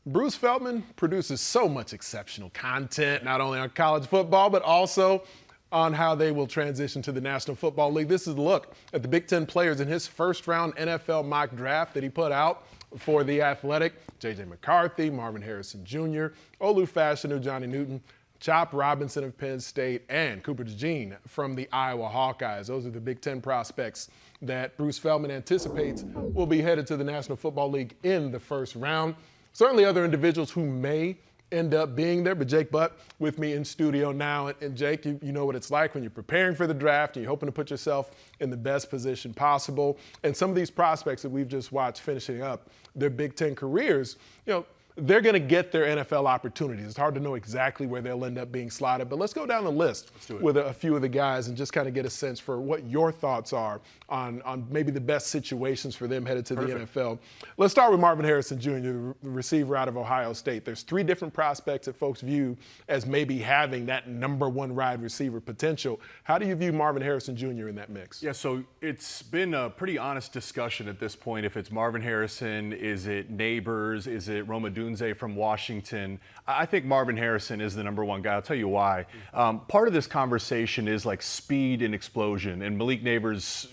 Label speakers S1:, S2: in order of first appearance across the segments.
S1: Bruce Feldman produces so much exceptional content, not only on college football, but also on how they will transition to the National Football League. This is a look at the Big Ten players in his first-round NFL mock draft that he put out for The Athletic. J.J. McCarthy, Marvin Harrison Jr., Olu Fashanu, Johnny Newton, Chop Robinson of Penn State, and Cooper DeJean from the Iowa Hawkeyes. Those are the Big Ten prospects that Bruce Feldman anticipates will be headed to the National Football League in the first round. Certainly other individuals who may end up being there, but Jake Butt with me in studio now. And Jake, you know what it's like when you're preparing for the draft and you're hoping to put yourself in the best position possible. And some of these prospects that we've just watched finishing up their Big Ten careers, they're going to get their NFL opportunities. It's hard to know exactly where they'll end up being slotted, but let's go down the list with a few of the guys and just kind of get a sense for what your thoughts are on maybe the best situations for them headed to the NFL. Let's start with Marvin Harrison Jr., the receiver out of Ohio State. There's three different prospects that folks view as maybe having that number one wide receiver potential. How do you view Marvin Harrison Jr. in that mix?
S2: Yeah, so it's been a pretty honest discussion at this point. If it's Marvin Harrison, is it Neighbors, is it Roma Dunze from Washington? I think Marvin Harrison is the number one guy. I'll tell you why. Part of this conversation is like speed and explosion, and Malik Neighbors,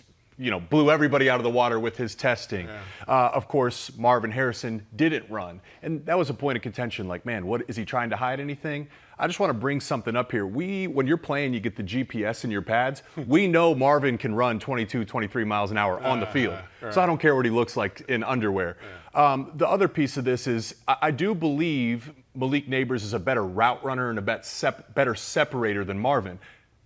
S2: blew everybody out of the water with his testing. Yeah. Of course, Marvin Harrison didn't run, and that was a point of contention. Like, man, what is he trying to hide anything? I just want to bring something up here. When you're playing, you get the GPS in your pads. We know Marvin can run 22, 23 miles an hour on the field. So I don't care what he looks like in underwear. The other piece of this is I do believe Malik Neighbors is a better route runner and a better separator than Marvin.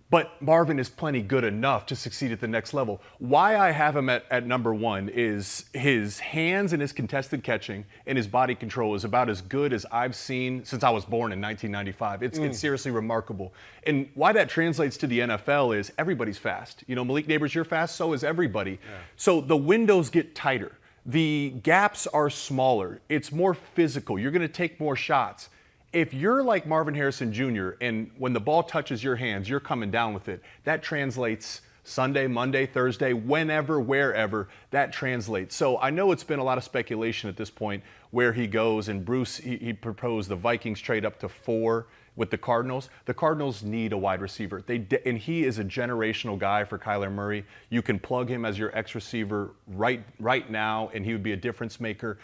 S2: But Marvin is plenty good enough to succeed at the next level. Why I have him at number one is his hands and his contested catching and his body control is about as good as I've seen since I was born in 1995. It's seriously remarkable. And why that translates to the NFL is everybody's fast. Malik Neighbors, you're fast, so is everybody. Yeah. So the windows get tighter. The gaps are smaller. It's more physical. You're going to take more shots. If you're like Marvin Harrison Jr. and when the ball touches your hands, you're coming down with it, that translates Sunday, Monday, Thursday, whenever, wherever, that translates. So I know it's been a lot of speculation at this point where he goes, and Bruce, he proposed the Vikings trade up to 4 with the Cardinals. The Cardinals need a wide receiver. And he is a generational guy for Kyler Murray. You can plug him as your X receiver right now, and he would be a difference maker.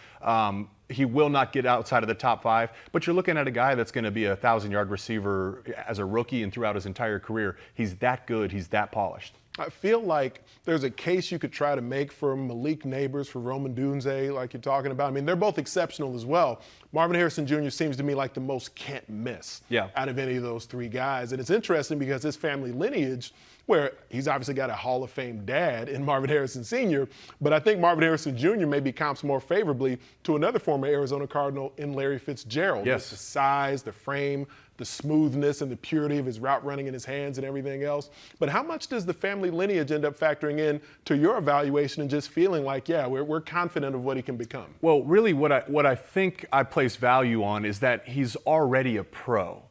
S2: He will not get outside of the top 5, but you're looking at a guy that's going to be a 1,000-yard receiver as a rookie and throughout his entire career. He's that good. He's that polished.
S1: I feel like there's a case you could try to make for Malik Neighbors, for Roma Dunze, like you're talking about. I mean, they're both exceptional as well. Marvin Harrison Jr. seems to me like the most can't miss out of any of those three guys. And it's interesting because his family lineage, where he's obviously got a Hall of Fame dad in Marvin Harrison Sr., but I think Marvin Harrison Jr. maybe comps more favorably to another former Arizona Cardinal in Larry Fitzgerald.
S2: Yes.
S1: The size, the frame, the smoothness and the purity of his route running in his hands and everything else. But how much does the family lineage end up factoring in to your evaluation and just feeling like, we're confident of what he can become?
S2: Well, really what I think I place value on is that he's already a pro.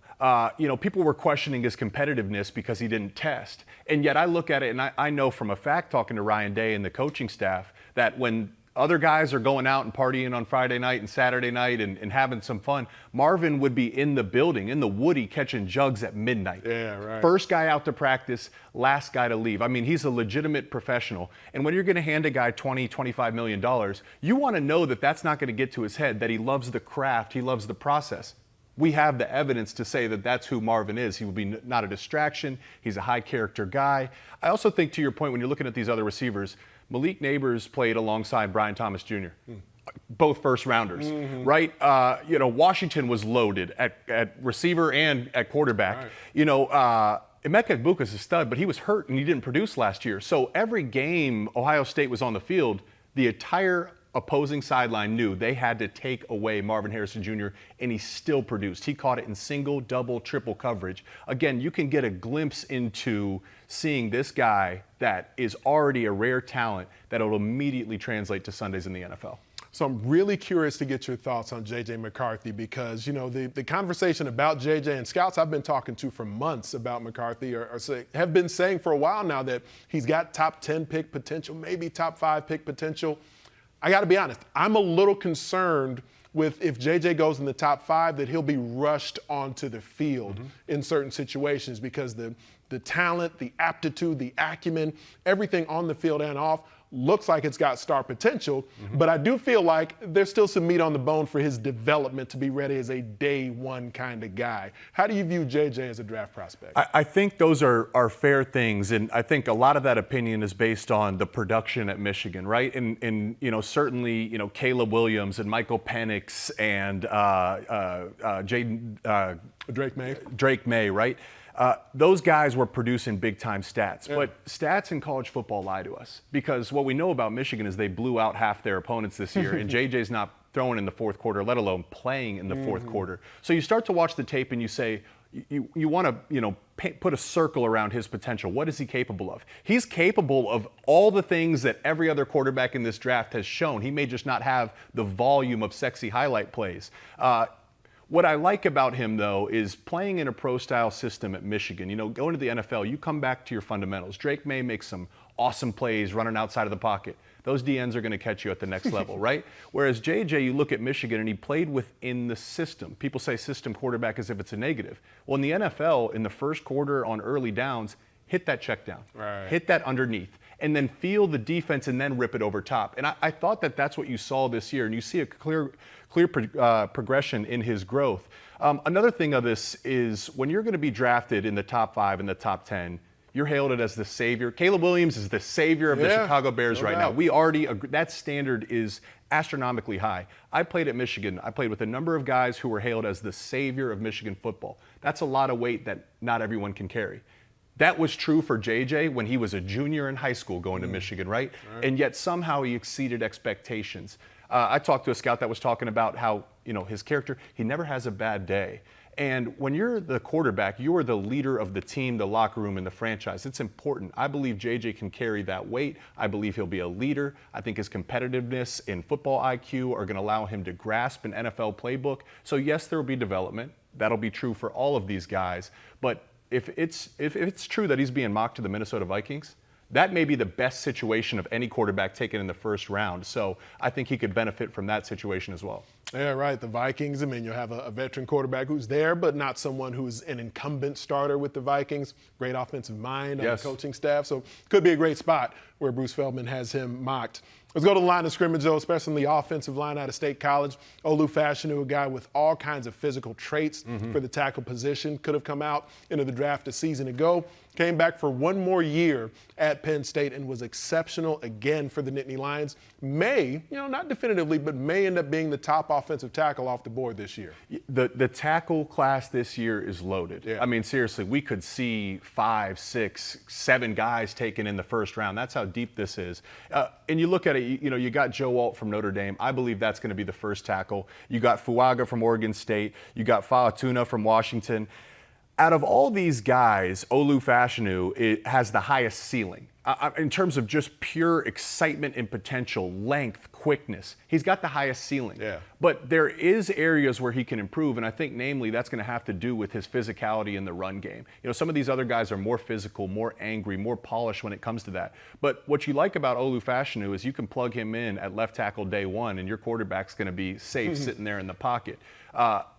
S2: People were questioning his competitiveness because he didn't test. And yet I look at it and I know from a fact, talking to Ryan Day and the coaching staff, that when other guys are going out and partying on Friday night and Saturday night and having some fun, Marvin would be in the building, in the Woody, catching jugs at midnight.
S1: Yeah, right.
S2: First guy out to practice, last guy to leave. I mean, he's a legitimate professional. And when you're going to hand a guy $20, $25 million, you want to know that that's not going to get to his head, that he loves the craft, he loves the process. We have the evidence to say that that's who Marvin is. He will be not a distraction. He's a high-character guy. I also think, to your point, when you're looking at these other receivers, Malik Neighbors played alongside Brian Thomas Jr., both first-rounders, right? Washington was loaded at receiver and at quarterback. Right. Emeka Egbuka's a stud, but he was hurt and he didn't produce last year. So every game Ohio State was on the field, the entire opposing sideline knew they had to take away Marvin Harrison Jr., and he still produced. He caught it in single, double, triple coverage. Again, you can get a glimpse into seeing this guy that is already a rare talent that will immediately translate to Sundays in the NFL.
S1: So I'm really curious to get your thoughts on J.J. McCarthy because, the conversation about J.J. and scouts I've been talking to for months about McCarthy have been saying for a while now that he's got top 10 pick potential, maybe top 5 pick potential. I got to be honest, I'm a little concerned with if JJ goes in the top 5 that he'll be rushed onto the field in certain situations because the talent, the aptitude, the acumen, everything on the field and off looks like it's got star potential, but I do feel like there's still some meat on the bone for his development to be ready as a day one kind of guy. How do you view JJ as a draft prospect?
S2: I think those are fair things, and I think a lot of that opinion is based on the production at Michigan, right? And certainly, Caleb Williams and Michael Penix and Drake May, right? Those guys were producing big-time stats. Yeah. But stats in college football lie to us because what we know about Michigan is they blew out half their opponents this year, and JJ's not throwing in the fourth quarter, let alone playing in the fourth quarter. So you start to watch the tape and you say, you want to, put a circle around his potential. What is he capable of? He's capable of all the things that every other quarterback in this draft has shown. He may just not have the volume of sexy highlight plays. What I like about him, though, is playing in a pro-style system at Michigan. Going to the NFL, you come back to your fundamentals. Drake May makes some awesome plays running outside of the pocket. Those DNs are going to catch you at the next level, right? Whereas JJ, you look at Michigan, and he played within the system. People say system quarterback as if it's a negative. Well, in the NFL, in the first quarter on early downs, hit that check down. Right. Hit that underneath. And then feel the defense and then rip it over top. And I thought that that's what you saw this year, and you see a clear progression in his growth. Another thing of this is when you're going to be drafted in the top 5 and the top 10, you're hailed as the savior. Caleb Williams is the savior of the Chicago Bears right now. We already agree, that standard is astronomically high. I played at Michigan. I played with a number of guys who were hailed as the savior of Michigan football. That's a lot of weight that not everyone can carry. That was true for JJ when he was a junior in high school going to Michigan, right? And yet somehow he exceeded expectations. I talked to a scout that was talking about how, his character, he never has a bad day. And when you're the quarterback, you are the leader of the team, the locker room, and the franchise. It's important. I believe JJ can carry that weight. I believe he'll be a leader. I think his competitiveness in football IQ are going to allow him to grasp an NFL playbook. So yes, there will be development. That'll be true for all of these guys. But if it's true that he's being mocked to the Minnesota Vikings, that may be the best situation of any quarterback taken in the first round. So I think he could benefit from that situation as well.
S1: Yeah, right. The Vikings, you'll have a veteran quarterback who's there, but not someone who's an incumbent starter with the Vikings. Great offensive mind on the coaching staff. So could be a great spot where Bruce Feldman has him mocked. Let's go to the line of scrimmage, though, especially in the offensive line out of State College. Olu Fashanu, a guy with all kinds of physical traits for the tackle position, could have come out into the draft a season ago, came back for one more year at Penn State and was exceptional again for the Nittany Lions. May, not definitively, but may end up being the top offensive tackle off the board this year.
S2: The tackle class this year is loaded. Yeah. Seriously, we could see 5, 6, 7 guys taken in the first round. That's how deep this is. And you look at it, you got Joe Alt from Notre Dame. I believe that's going to be the first tackle. You got Fuaga from Oregon State. You got Fa'atuna from Washington. Out of all these guys, Olu Fashanu has the highest ceiling. In terms of just pure excitement and potential, length, quickness, he's got the highest ceiling. Yeah. But there is areas where he can improve, and I think namely that's going to have to do with his physicality in the run game. Some of these other guys are more physical, more angry, more polished when it comes to that. But what you like about Olu Fashanu is you can plug him in at left tackle day one, and your quarterback's going to be safe sitting there in the pocket.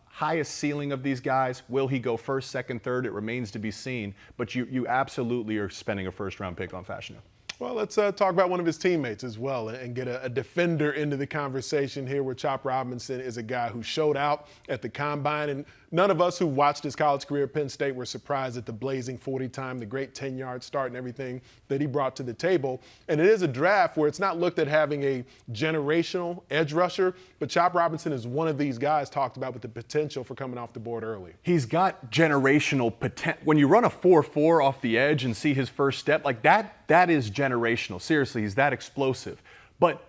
S2: Highest ceiling of these guys. Will he go first, second, third? It remains to be seen. But you absolutely are spending a first-round pick on Fashanu.
S1: Well, let's talk about one of his teammates as well and get a defender into the conversation here where Chop Robinson is a guy who showed out at the Combine. And none of us who watched his college career at Penn State were surprised at the blazing 40 time, the great 10-yard start and everything that he brought to the table. And it is a draft where it's not looked at having a generational edge rusher, but Chop Robinson is one of these guys talked about with the potential for coming off the board early.
S2: He's got generational potential. When you run a 4.4 off the edge and see his first step, like that is generational. Seriously, he's that explosive. But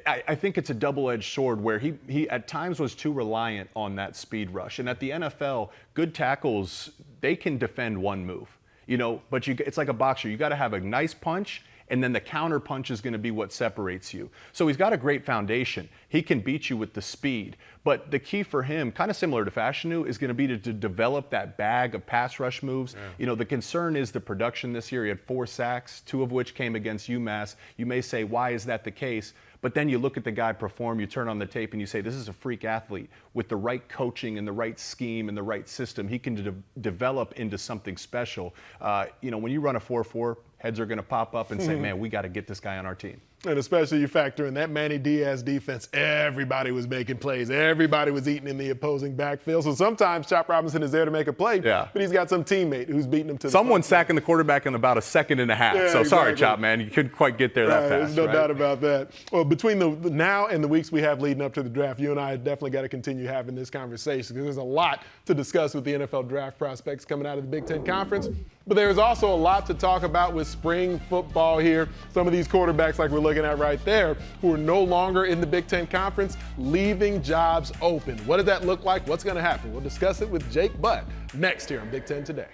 S2: I think it's a double-edged sword where he at times was too reliant on that speed rush. And at the NFL, good tackles, they can defend one move, but it's like a boxer. You got to have a nice punch, and then the counter punch is going to be what separates you. So he's got a great foundation. He can beat you with the speed. But the key for him, kind of similar to Fashanu, is going to be to develop that bag of pass rush moves. Yeah. The concern is the production this year. He had 4 sacks, 2 of which came against UMass. You may say, why is that the case? But then you look at the guy perform, you turn on the tape and you say, this is a freak athlete. With the right coaching and the right scheme and the right system, he can develop into something special. When you run a 4-4, heads are going to pop up and say, man, we got to get this guy on our team.
S1: And especially you factor in that Manny Diaz defense, everybody was making plays. Everybody was eating in the opposing backfield. So sometimes Chop Robinson is there to make a play, but he's got some teammate who's beating him to the
S2: Someone sacking the quarterback in about a second and a half.
S1: Yeah,
S2: so
S1: exactly.
S2: Sorry, Chop, man. You couldn't quite get there that fast.
S1: There's no doubt about that. Well, between the now and the weeks we have leading up to the draft, you and I definitely got to continue having this conversation because there's a lot to discuss with the NFL draft prospects coming out of the Big Ten Conference. But there's also a lot to talk about with spring football here. Some of these quarterbacks, like we're looking at right there, who are no longer in the Big Ten Conference, leaving jobs open. What does that look like? What's going to happen? We'll discuss it with Jake Butt next here on Big Ten Today.